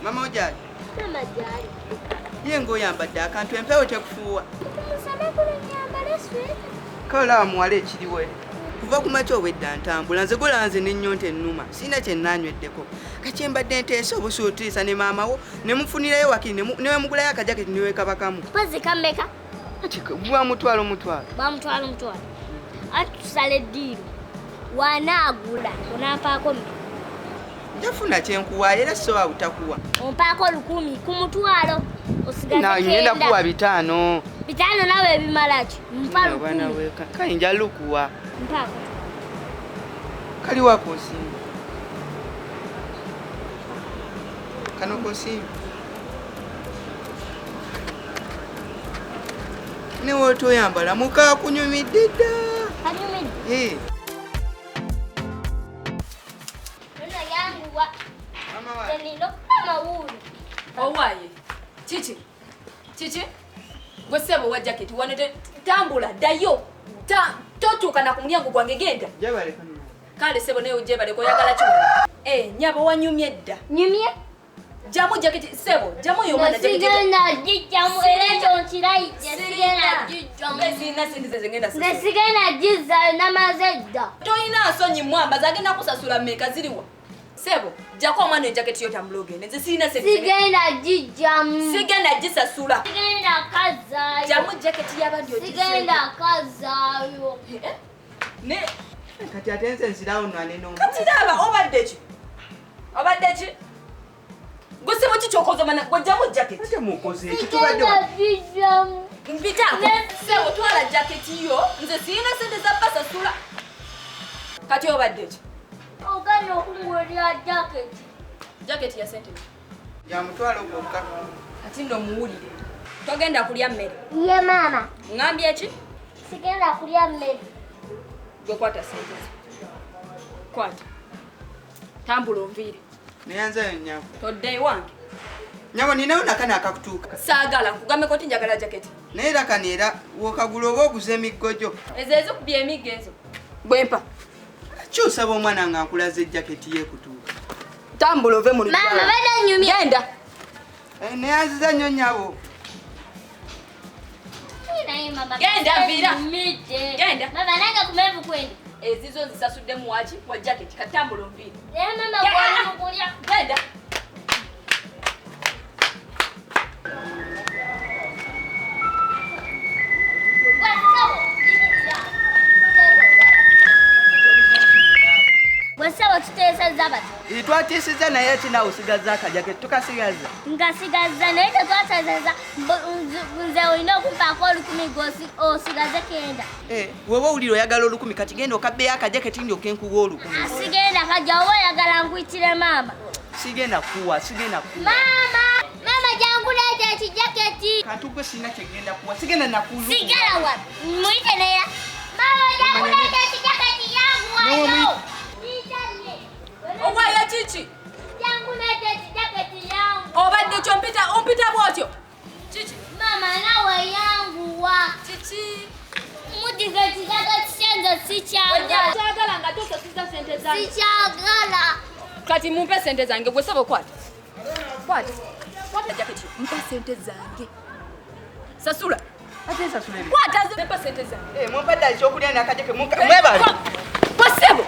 Mama ojali? Mama jali. Yengo yambadde akantu empewo tekufuuwa. Musana kule nyambala sweta. Kola muwala ekiriwe. Kuva ku makya obwedda ntambula nze gulanze n'ennyonta ennuma sina kye nnaanyweddeko kati mbadde nteesa obusuutiriisa ne maama wo ne mufunirayo wakiri ne mugulayo akajaketi ne weekabakamu. Mpozi kammeka? Kati bwa mutwalo. Bwa mutwalo. Ati tusala eddiiro. Wanaagula onampaako mme. Njafuna kyenkuwaayo era so awutakuwa. Ompaako 1000 ku mutwalo. Osigaze kenda. Ngenda kuwa 5. 5 nawe ebimala ki? Mpa 1000. Kayinja lukuwa. Mpaako. Kali wako nsimbi. Kano ko nsimbi. Ne wotoyambala muka kunyumidde dda. Kanyumidde? Mama wa. Nino kama wulu. Owaye. Chichi. Gwe sebo wa jacket wanete tambula dayo. Totuka na kumulyango gwange genda. Jabale kano. Kale sebo ne ujebale ko yagala chuma. Nyabo wanyumye dda. Nyumye? Jamu jacket sebo. Jamu yo mwana jacket. Sigenda jijamu erecho nchirai. Sigenda jijamu. Sina sindize zengenda sebo. Sigenda jiza namazedda. Toyina asonyi mwamba zagenda kusasula meka ziriwa. Sebo, jako mwana jacket yo tamloge. Nze sina sebo. Sigenda jijamu. Sigenda jisasula. Sigenda kaza. Jamu jacket yabandio jisasula. Sigenda kaza yo. Ne Kati atense nsirawo nwaneno. kati daba obadde ki gusebo kichokozo mana gwajamu jacket Ate mukoze ekitubadde Sigenda jijamu. mpitako sebo twala jacket yo nze sina sente za basasula kati obadde ki Oganya okungulira jacket ya sente ya mutwalo gwokka. kati ndo muwulire togenda kulya mmere Ye mama. ngambye ki Sigenda kulya mmere. gwe kwata sente kwata tambula onviire Neyanzayo nnyabo. todde wange Nyabo ninawo nakana akakutuuka. saagala nkugambe koti njagala jacket Naye era kanera wokagula oba oguza emiggojo. ezo kubya emiggo ezo bwempa Kyosaba omwana nga nkulaze jaketi ye kutuuka. tambula ove mu Mama bada nyumye. genda Neyanziza nnyo nnyabo. Genda, vira. Genda. Mama nanga kumevu kwenda. ezizo zisasuddemu waki wa jacket katambula onviire Mama kwa kulya. genda Gwesawo tutesa zabati. Itwatisiza naye kina usigaza akajaketi tukasigaza. Ngasigaza naye twatazeza nze olina okumpaako 1000 osigaze kenda. Woba owulira oyagala 10 kati genda okabbeyo akajaketi ndyoke nkuwa 10. Asigenda kajja oba oyagala nkuyitire mama. Sigenda kuwa. Mama jangu leeta ekijaketi. Kantu gwe sina kyegenda kuwa. Sigenda nakulu. Sigala wapi? Muyite neya. Mama jangu leeta ekijaketi yangu wayo. owayo kiki Jangu leeta ekijaketi yangu. obadde kyo ompita bwotyo kiki Mama nawe yangu wa. kiki Mudize ekijaketi kyenze sikyagala. kyagala nga tosasuza sente zange Sikyagala. kati mumpe sente zange gwe saba kwata jaketi mpa sente zange sasula Ate nsasule. kwata mpa sente zange Mumpadde ekyokulya n'akajaketi mwebale. Kwasebo